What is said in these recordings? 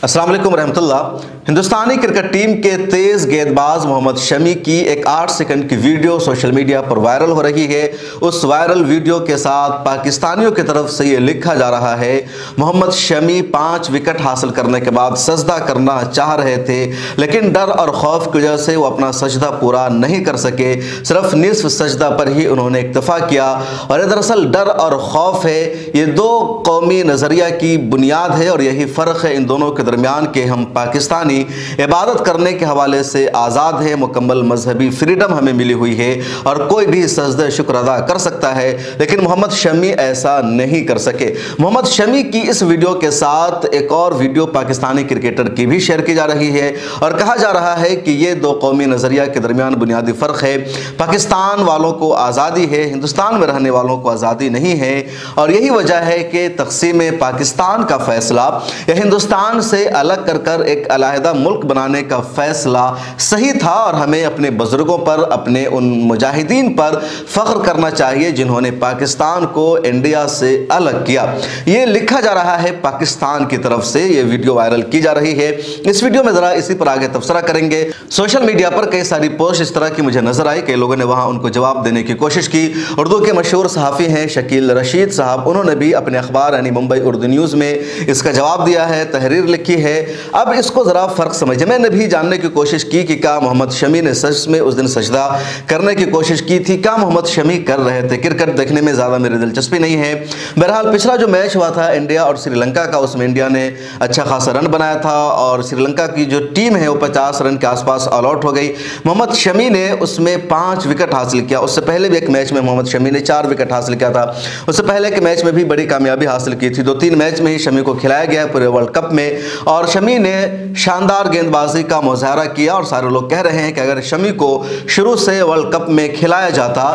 अस्सलाम वालेकुम रहमतुल्लाह। हिंदुस्तानी क्रिकेट टीम के तेज गेंदबाज मोहम्मद शमी की एक 8 सेकंड की वीडियो सोशल मीडिया पर वायरल हो रही है। उस वायरल वीडियो के साथ पाकिस्तानियों की तरफ से ये लिखा जा रहा है, मोहम्मद शमी 5 विकेट हासिल करने के बाद सजदा करना चाह रहे थे, लेकिन डर और खौफ की वजह से वो अपना सजदा पूरा नहीं कर सके। सिर्फ निस्फ सजदा पर ही उन्होंने इक्तफा किया। और ये दरअसल डर और खौफ है, ये दो कौमी नज़रिया की बुनियाद है और यही फ़र्क है इन दोनों के दरमियान के हम पाकिस्तानी इबादत करने के हवाले से आज़ाद है, मुकम्मल मजहबी फ्रीडम हमें मिली हुई है और कोई भी सजदे शुक्र अदा कर सकता है, लेकिन मोहम्मद शमी ऐसा नहीं कर सके। मोहम्मद शमी की इस वीडियो के साथ एक और वीडियो पाकिस्तानी क्रिकेटर की भी शेयर की जा रही है और कहा जा रहा है कि ये दो कौमी नज़रिया के दरमियान बुनियादी फ़र्क है। पाकिस्तान वालों को आज़ादी है, हिंदुस्तान में रहने वालों को आज़ादी नहीं है और यही वजह है कि तक़सीम पाकिस्तान का फ़ैसला या हिंदुस्तान से अलग कर कर एक अलहदा मुल्क बनाने का फैसला सही था और हमें अपने बुजुर्गों पर, अपने उन मुजाहिदीन पर फ़ख्र करना चाहिए जिन्होंने पाकिस्तान को इंडिया से अलग किया। ये लिखा जा रहा है पाकिस्तान की तरफ से, ये वीडियो वायरल की जा रही है। इस वीडियो में ज़रा इसी पर आगे तबसरा करेंगे। सोशल मीडिया पर कई सारी पोस्ट इस तरह की मुझे नजर आई, कई लोगों ने वहाँ उनको जवाब देने की कोशिश की। उर्दू के मशहूर सहाफ़ी हैं शकील रशीद साहब, उन्होंने भी अपने अखबार यानी मुंबई उर्दू न्यूज़ में इसका जवाब दिया है, तहरीर लिखी है। अब इसको ज़रा फ़र्क समझे। मैंने भी जानने की कोशिश की कि क्या मोहम्मद शमी ने सच में उस दिन सजदा करने की कोशिश की थी, क्या मोहम्मद शमी कर रहे थे। क्रिकेट देखने में ज़्यादा मेरी दिलचस्पी नहीं है। बहरहाल पिछला जो मैच हुआ था इंडिया और श्रीलंका का, उसमें इंडिया ने अच्छा खासा रन बनाया था और श्रीलंका की जो टीम है वो 50 रन के आसपास ऑल आउट हो गई। मोहम्मद शमी ने उसमें 5 विकेट हासिल किया। उससे पहले भी एक मैच में मोहम्मद शमी ने 4 विकेट हासिल किया था। उससे पहले के मैच में भी बड़ी कामयाबी हासिल की थी। 2-3 मैच में ही शमी को खिलाया गया है पूरे वर्ल्ड कप में और शमी ने शानदार गेंदबाजी का मुजाहरा किया और सारे लोग कह रहे हैं कि अगर शमी को शुरू से वर्ल्ड कप में खिलाया जाता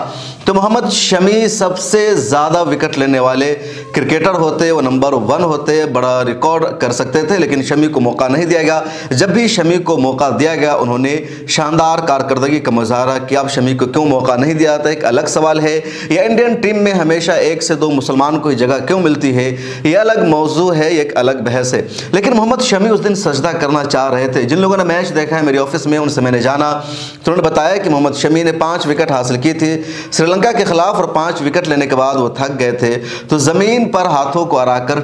तो मोहम्मद शमी सबसे ज़्यादा विकेट लेने वाले क्रिकेटर होते, वो नंबर 1 होते, बड़ा रिकॉर्ड कर सकते थे, लेकिन शमी को मौका नहीं दिया गया। जब भी शमी को मौका दिया गया उन्होंने शानदार कारकर्दगी का मुजाहरा किया। अब शमी को क्यों मौका नहीं दिया जाता एक अलग सवाल है। या इंडियन टीम में हमेशा 1 से 2 मुसलमान को ही जगह क्यों मिलती है, ये अलग मौजू है, एक अलग बहस है। लेकिन मोहम्मद शमी उस दिन सजदा करना चाह रहे थे। जिन लोगों ने मैच देखा है मेरे ऑफिस में, उनसे मैंने जाना तो उन्होंने बताया कि मोहम्मद शमी ने 5 विकेट हासिल की थी श्रीलंका के खिलाफ और 5 विकेट लेने के बाद वो थक गए थे तो ज़मीन पर हाथों को अड़ाकर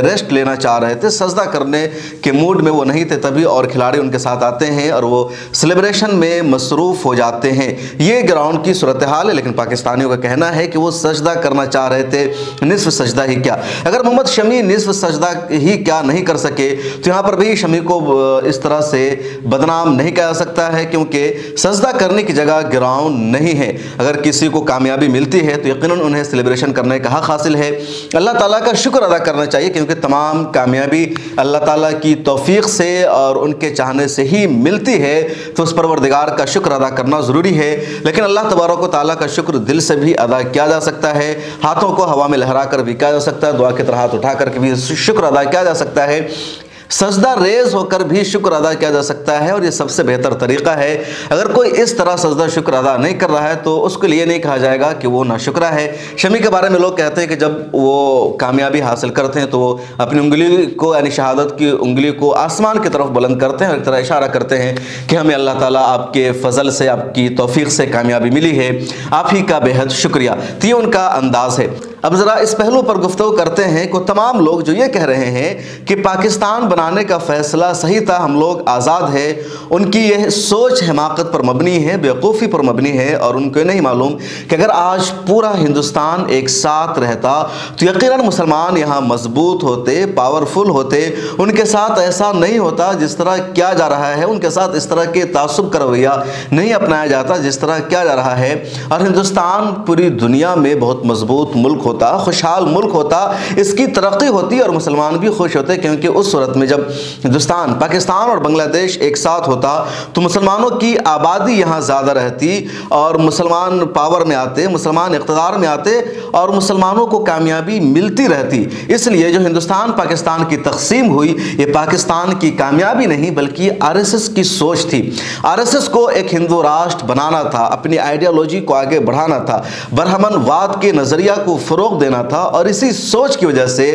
रेस्ट लेना चाह रहे थे, सजदा करने के मूड में वो नहीं थे। तभी और खिलाड़ी उनके साथ आते हैं और वो सेलिब्रेशन में मसरूफ़ हो जाते हैं। ये ग्राउंड की सूरत हाल है, लेकिन पाकिस्तानियों का कहना है कि वो सजदा करना चाह रहे थे, निस्फ सजदा ही क्या। अगर मोहम्मद शमी निस्फ सजदा ही क्या नहीं कर सके तो यहाँ पर भी शमी को इस तरह से बदनाम नहीं किया जा सकता है, क्योंकि सजदा करने की जगह ग्राउंड नहीं है। अगर किसी को कामयाबी मिलती है तो यकीनन उन्हें सेलिब्रेशन करने का हक हासिल है। अल्लाह ताला का शुक्र अदा करना चाहिए, क्योंकि तमाम कामयाबी अल्लाह ताला की तौफीक से और उनके चाहने से ही मिलती है, तो उस परवरदिगार का शुक्र अदा करना ज़रूरी है। लेकिन अल्लाह तबारक व तआला का शुक्र दिल से भी अदा किया जा सकता है, हाथों को हवा में लहरा कर भी किया जा सकता है, दुआ की तरह हाथ उठा कर भी शुक्र अदा किया जा सकता है, सजदा रेज होकर भी शुक्र अदा किया जा सकता है और ये सबसे बेहतर तरीक़ा है। अगर कोई इस तरह सजदा शुक्र अदा नहीं कर रहा है तो उसके लिए नहीं कहा जाएगा कि वो नाशुक्रा है। शमी के बारे में लोग कहते हैं कि जब वो कामयाबी हासिल करते हैं तो वो अपनी उंगली को यानी शहादत की उंगली को आसमान की तरफ बुलंद करते हैं और एक तरह इशारा करते हैं कि हमें अल्लाह ताला आपके फजल से, आपकी तौफीक से कामयाबी मिली है, आप ही का बेहद शुक्रिया। तो ये उनका अंदाज़ है। अब ज़रा इस पहलू पर गुफ्तगू करते हैं कि तमाम लोग जो ये कह रहे हैं कि पाकिस्तान बनाने का फ़ैसला सही था, हम लोग आज़ाद है, उनकी यह सोच हिमाकत पर मबनी है, बेवकूफ़ी पर मबनी है और उनको नहीं मालूम कि अगर आज पूरा हिंदुस्तान एक साथ रहता तो यकीनन मुसलमान यहाँ मजबूत होते, पावरफुल होते। उनके साथ ऐसा नहीं होता जिस तरह किया जा रहा है, उनके साथ इस तरह के तासुब का रवैया नहीं अपनाया जाता जिस तरह किया जा रहा है और हिंदुस्तान पूरी दुनिया में बहुत मजबूत मुल्क होता, खुशहाल मुल्क होता, इसकी तरक्की होती और मुसलमान भी खुश होते। क्योंकि उस सूरत में जब हिंदुस्तान, पाकिस्तान और बांग्लादेश एक साथ होता तो मुसलमानों की आबादी यहाँ ज़्यादा रहती और मुसलमान पावर में आते, मुसलमान इक़्तिदार में आते और मुसलमानों को कामयाबी मिलती रहती। इसलिए जो हिंदुस्तान पाकिस्तान की तक़सीम हुई ये पाकिस्तान की कामयाबी नहीं बल्कि आरएसएस की सोच थी। आरएसएस को एक हिंदू राष्ट्र बनाना था, अपनी आइडियोलॉजी को आगे बढ़ाना था, बरहमनवाद के नज़रिया को फ़रोग़ देना था। और इसी सोच की वजह से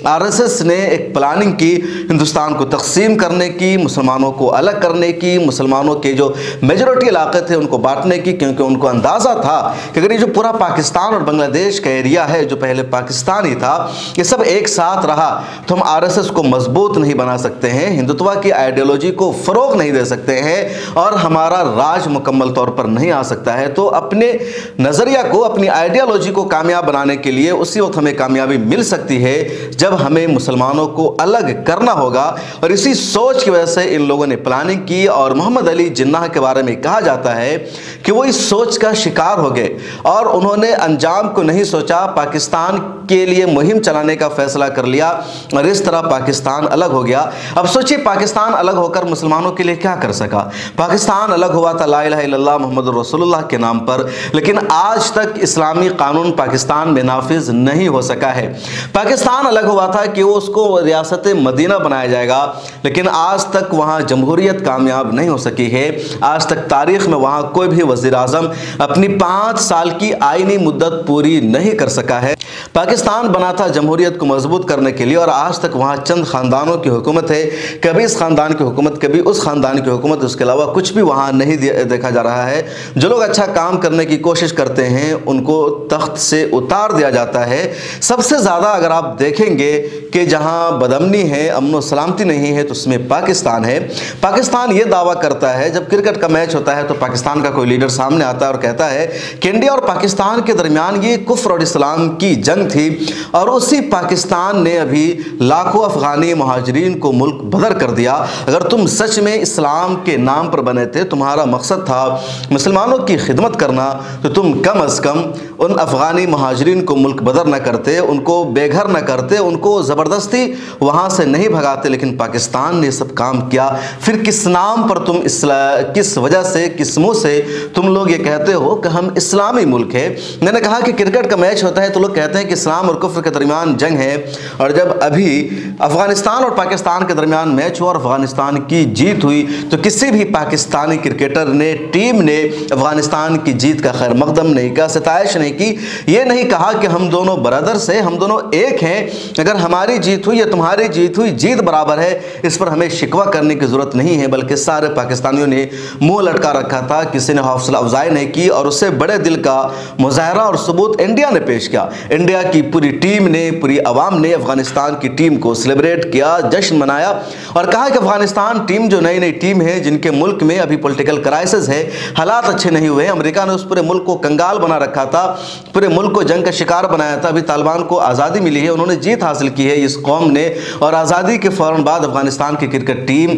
आरएसएस ने एक प्लानिंग की हिंदुस्तान को तकसीम करने की, मुसलमानों को अलग करने की, मुसलमानों के जो मेजॉरिटी इलाके थे उनको बांटने की, क्योंकि उनको अंदाज़ा था कि अगर ये जो पूरा पाकिस्तान और बांग्लादेश का एरिया है जो पहले पाकिस्तान ही था, ये सब एक साथ रहा तो हम आरएसएस को मजबूत नहीं बना सकते हैं, हिंदुत्व की आइडियोलॉजी को फ़रोग़ नहीं दे सकते हैं और हमारा राज मुकम्मल तौर पर नहीं आ सकता है। तो अपने नज़रिया को, अपनी आइडियोलॉजी को कामयाब बनाने के लिए उसी वक्त हमें कामयाबी मिल सकती है जब हमें मुसलमानों को अलग करना होगा। और इसी सोच की वजह से इन लोगों ने प्लानिंग की और मोहम्मद अली जिन्नाह के बारे में कहा जाता है कि वो इस सोच का शिकार हो गए और उन्होंने अंजाम को नहीं सोचा, पाकिस्तान के लिए मुहिम चलाने का फैसला कर लिया और इस तरह पाकिस्तान अलग हो गया। अब सोचिए पाकिस्तान अलग होकर मुसलमानों के लिए क्या कर सका। पाकिस्तान अलग हुआ था ला इलाहा इल्लल्लाह मुहम्मदुर रसूलुल्लाह के नाम पर, लेकिन आज तक इस्लामी कानून पाकिस्तान में नाफिज नहीं हो सका है। पाकिस्तान अलग हुआ था कि वो उसको रियासत मदीना बनाया जाएगा, लेकिन आज तक वहाँ जमहूरियत कामयाब नहीं हो सकी है। आज तक तारीख में वहाँ कोई भी वज़ीर आज़म अपनी 5 साल की आईनी मुद्दत पूरी नहीं कर सका है। पाकिस्तान बना था जमहूरियत को मजबूत करने के लिए और आज तक वहाँ चंद ख़ानदानों की हुकूमत है, कभी इस ख़ानदान की हुकूमत, कभी उस ख़ानदान की हुकूमत, उसके अलावा कुछ भी वहाँ नहीं देखा जा रहा है। जो लोग अच्छा काम करने की कोशिश करते हैं उनको तख्त से उतार दिया जाता है। सबसे ज़्यादा अगर आप देखेंगे कि जहाँ बदअमनी है, अमन व सलामती नहीं है, तो उसमें पाकिस्तान है। पाकिस्तान ये दावा करता है, जब क्रिकेट का मैच होता है तो पाकिस्तान का कोई लीडर सामने आता है और कहता है कि इंडिया और पाकिस्तान के दरमियान ये कुफ्र और इस्लाम की जंग थी और उसी पाकिस्तान ने अभी लाखों अफगानी मुहाजिरीन को मुल्क बदर कर दिया। अगर तुम सच में इस्लाम के नाम पर बने थे, तुम्हारा मकसद था मुसलमानों की खिदमत करना, तो तुम कम अज़ कम उन अफगानी मुहाजिरीन को मुल्क बदर न करते, उनको बेघर न करते, उनको ज़बरदस्ती वहाँ से नहीं भगाते। लेकिन पाकिस्तान ने सब काम किया। फिर किस नाम पर तुम किस वजह से, किस मुँह से तुम लोग ये कहते हो कि हम इस्लामी मुल्क है। मैंने कहा कि क्रिकेट का मैच होता है तो लोग कहते हैं कि इस्लाम और कुफ्र के दरमियान जंग है, और जब अभी अफगानिस्तान और पाकिस्तान के दरमियान मैच हुआ और अफगानिस्तान की जीत हुई तो किसी भी पाकिस्तानी क्रिकेटर ने, टीम ने अफगानिस्तान की जीत का खैर मकदम नहीं किया, सिताइश नहीं की। ये नहीं कहा कि हम दोनों ब्रदर्स हैं, हम दोनों एक हैं, अगर हमारी जीत हुई या तुम्हारी जीत हुई, जीत बराबर है, इस पर हमें शिकवा करने की ज़रूरत नहीं है। बल्कि सारे पाकिस्तानियों ने मुँह लटका रखा था, किसी ने हौसला अफजाई नहीं की और उससे बड़े दिल का मुजाहरा और सबूत इंडिया ने पेश किया। इंडिया की पूरी टीम ने, पूरी अवाम ने अफगानिस्तान की टीम को सेलिब्रेट किया, जश्न मनाया और कहा कि अफगानिस्तान टीम जो नई नई टीम है, जिनके मुल्क में अभी पॉलिटिकल क्राइसिस है, हालात अच्छे नहीं हुए, अमेरिका ने उस पूरे मुल्क को कंगाल बना रखा था, पूरे मुल्क को जंग का शिकार बनाया था। अभी तालिबान को आज़ादी मिली है, उन्होंने जीत हासिल की है इस कौम ने, और आज़ादी के फ़ौरन बाद अफगानिस्तान की क्रिकेट टीम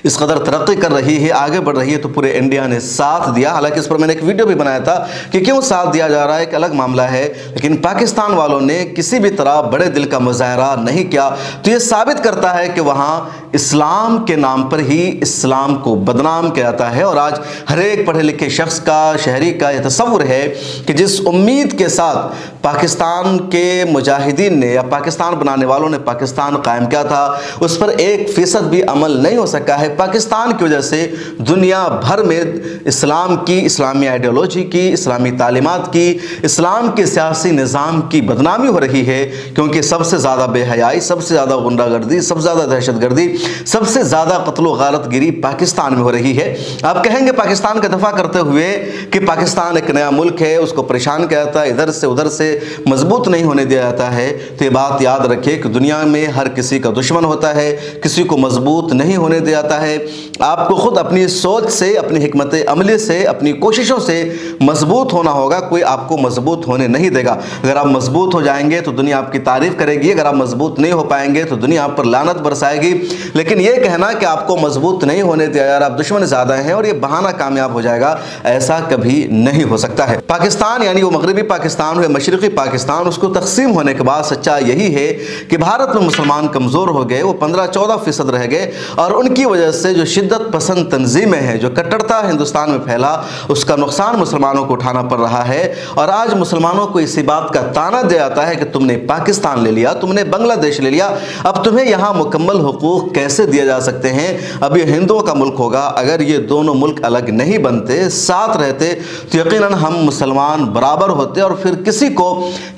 इस कदर तरक्की कर रही है, आगे बढ़ रही है, तो पूरे इंडिया ने साथ दिया। हालांकि इस पर मैंने एक वीडियो भी बनाया था कि क्यों साथ दिया जा रहा है, एक अलग मामला है, लेकिन पाकिस्तान वालों ने किसी भी तरह बड़े दिल का मुजाहरा नहीं किया। तो ये साबित करता है कि वहाँ इस्लाम के नाम पर ही इस्लाम को बदनाम किया जाता है। और आज हर एक पढ़े लिखे शख्स का, शहरी का यह तसव्वुर है कि जिस उम्मीद के साथ पाकिस्तान के मुजाहिदीन ने या पाकिस्तान बनाने वालों ने पाकिस्तान कायम किया था, उस पर 1% भी अमल नहीं हो सका है। पाकिस्तान की वजह से दुनिया भर में इस्लाम की, इस्लामी आइडियोलॉजी की, इस्लामी तालीमात की, इस्लाम के सियासी निज़ाम की बदनामी हो रही है, क्योंकि सबसे ज़्यादा बेहयाई, सबसे ज़्यादा गुंडागर्दी, सबसे ज़्यादा दहशतगर्दी, सबसे ज़्यादा कत्ल व गारतगिरी पाकिस्तान में हो रही है। आप कहेंगे पाकिस्तान का दफा करते हुए कि पाकिस्तान एक नया मुल्क है, उसको परेशान किया जाता है, इधर से उधर से मजबूत नहीं होने दिया जाता है। तो ये बात याद रखिए कि दुनिया में हर किसी का दुश्मन होता है, किसी को मजबूत नहीं होने दिया जाता है। आपको खुद अपनी सोच से, अपनी हिकमत अमली से, अपनी कोशिशों से मजबूत होना होगा, कोई आपको मजबूत होने नहीं देगा। अगर आप मजबूत हो जाएंगे तो दुनिया आपकी तारीफ करेगी, अगर आप मजबूत नहीं हो पाएंगे तो दुनिया आप पर लानत बरसाएगी। लेकिन यह कहना कि आपको मजबूत नहीं होने दिया यार, आप दुश्मन ज़्यादा हैं और ये बहाना कामयाब हो जाएगा, ऐसा कभी नहीं हो सकता है। पाकिस्तान यानी वो मगरबी पाकिस्तान हुए मशरक़ी पाकिस्तान, उसको तकसीम होने के बाद सच्चाई यही है कि भारत में मुसलमान कमज़ोर हो गए, वो 15-14% रह गए और उनकी वजह से जो शिद्दत पसंद तंजीमें हैं, जो कट्टरता हिंदुस्तान में फैला, उसका नुकसान मुसलमानों को उठाना पड़ रहा है। और आज मुसलमानों को इसी बात का ताना दिया जाता है कि तुमने पाकिस्तान ले लिया, तुमने बांग्लादेश ले लिया, अब तुम्हें यहाँ मुकम्मल हुकूक कैसे दिए जा सकते हैं। अब ये हिंदुओं का मुल्क होगा, अगर ये दोनों मुल्क अलग नहीं बनते, साथ रहते, तो यकीनन हम मुसलमान बराबर होते और फिर किसी को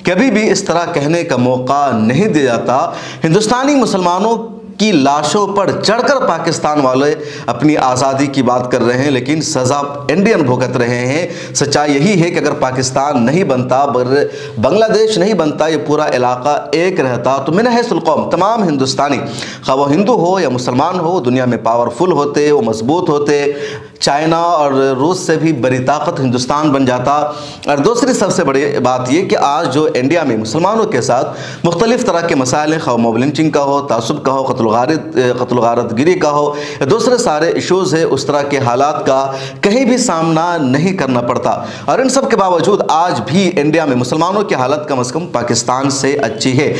कभी भी इस तरह कहने का मौका नहीं दिया जाता। हिंदुस्तानी मुसलमानों की लाशों पर चढ़कर पाकिस्तान वाले अपनी आज़ादी की बात कर रहे हैं, लेकिन सज़ा इंडियन भुगत रहे हैं। सच्चाई यही है कि अगर पाकिस्तान नहीं बनता, बांग्लादेश नहीं बनता, ये पूरा इलाका एक रहता, तो मिनहसुल कौम तमाम हिंदुस्तानी, खा वो हिंदू हो या मुसलमान हो, दुनिया में पावरफुल होते, वो मजबूत होते। चाइना और रूस से भी बड़ी ताकत हिंदुस्तान बन जाता। और दूसरी सबसे बड़ी बात यह कि आज जो इंडिया में मुसलमानों के साथ मुख्तलिफ तरह के मसाइल हैं, खा मॉब लिंचिंग का हो, तासुब का हो, कत्ल गारत गिरी का हो, या दूसरे सारे इशूज़ है, उस तरह के हालात का कहीं भी सामना नहीं करना पड़ता। और इन सब के बावजूद आज भी इंडिया में मुसलमानों की हालत कम से कम पाकिस्तान से अच्छी है।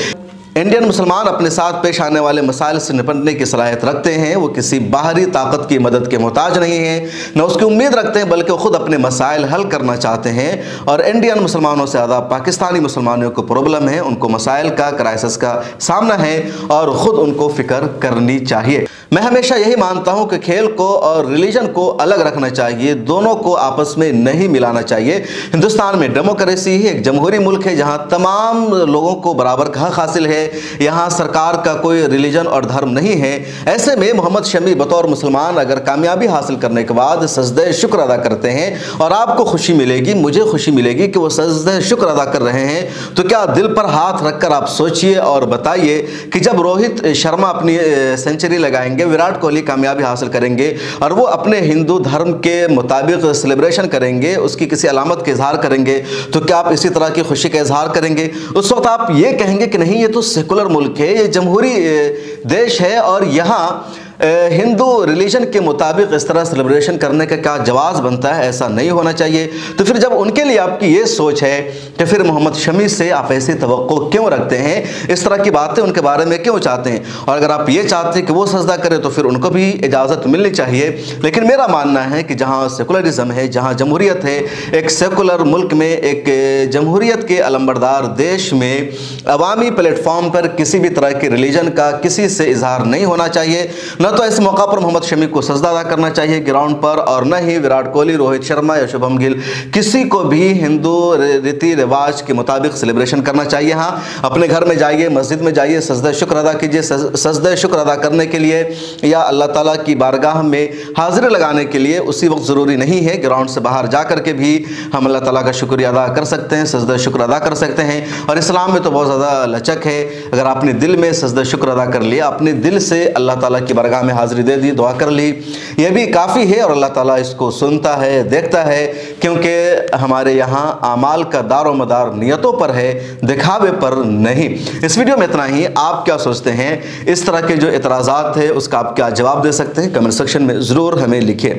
इंडियन मुसलमान अपने साथ पेश आने वाले मसाइल से निपटने की सलाहियत रखते हैं। वो किसी बाहरी ताकत की मदद के मोहताज नहीं हैं, न उसकी उम्मीद रखते हैं, बल्कि खुद अपने मसाइल हल करना चाहते हैं। और इंडियन मुसलमानों से ज़्यादा पाकिस्तानी मुसलमानों को प्रॉब्लम है, उनको मसाइल का, क्राइसिस का सामना है और ख़ुद उनको फ़िक्र करनी चाहिए। मैं हमेशा यही मानता हूँ कि खेल को और रिलीजन को अलग रखना चाहिए, दोनों को आपस में नहीं मिलाना चाहिए। हिंदुस्तान में डेमोक्रेसी ही एक जमहूरी मुल्क है, जहाँ तमाम लोगों को बराबर का हक हासिल है। यहाँ सरकार का कोई रिलीजन और धर्म नहीं है। ऐसे में मोहम्मद शमी बतौर मुसलमान अगर कामयाबी हासिल करने के बाद सजदे शुक्र अदा करते हैं, और आपको खुशी मिलेगी, मुझे खुशी मिलेगी कि वो सजदे शुक्र अदा कर रहे हैं, तो क्या दिल पर हाथ रखकर आप सोचिए और बताइए कि जब रोहित शर्मा अपनी सेंचुरी लगाएंगे, विराट कोहली कामयाबी हासिल करेंगे और वो अपने हिंदू धर्म के मुताबिक सेलिब्रेशन करेंगे, उसकी किसी अलामत का इजहार करेंगे, तो क्या आप इसी तरह की खुशी का इजहार करेंगे? उस वक्त आप ये कहेंगे कि नहीं, ये तो सेकुलर मुल्क है, ये जमहूरी देश है और यहाँ हिंदू रिलीजन के मुताबिक इस तरह सेलिब्रेशन करने का क्या जवाज़ बनता है? ऐसा नहीं होना चाहिए। तो फिर जब उनके लिए आपकी ये सोच है कि फिर मोहम्मद शमी से आप ऐसी तवक्को क्यों रखते हैं? इस तरह की बातें उनके बारे में क्यों चाहते हैं? और अगर आप ये चाहते हैं कि वो सजदा करें तो फिर उनको भी इजाज़त मिलनी चाहिए। लेकिन मेरा मानना है कि जहाँ सेकुलरिज्म है, जहाँ जमहूरियत है, एक सेकुलर मुल्क में, एक जमहूरियत के अलंबरदार देश में अवामी प्लेटफॉर्म पर किसी भी तरह के रिलीजन का किसी से इजहार नहीं होना चाहिए। न तो इस मौका पर मोहम्मद शमी को सजदा अदा करना चाहिए ग्राउंड पर, और न ही विराट कोहली, रोहित शर्मा या शुभम गिल, किसी को भी हिंदू रीति रिवाज के मुताबिक सेलिब्रेशन करना चाहिए। हाँ, अपने घर में जाइए, मस्जिद में जाइए, सजदा शुक्र अदा कीजिए। सजदा शुक्र अदा करने के लिए या अल्लाह ताला की बारगाह में हाजिरी लगाने के लिए उसी वक्त ज़रूरी नहीं है, ग्राउंड से बाहर जा कर के भी हम अल्लाह ताला का शुक्रिया अदा कर सकते हैं, सजदा शुक्र अदा कर सकते हैं। और इस्लाम में तो बहुत ज़्यादा लचक है। अगर आपने दिल में सजदा शुक्र अदा कर लिया, अपने दिल से अल्लाह ताला की बारगाह में हाजिरी दे दी, दुआ कर ली, यह भी काफ़ी है। और अल्लाह ताला इसको सुनता है, देखता है, क्योंकि हमारे यहाँ आमाल का दारो मदार नियतों पर है, दिखावे पर नहीं। इस वीडियो में इतना ही। आप क्या सोचते हैं? इस तरह के जो इतराज़ात है उसका आप क्या जवाब दे सकते हैं? कमेंट सेक्शन में ज़रूर हमें लिखिए।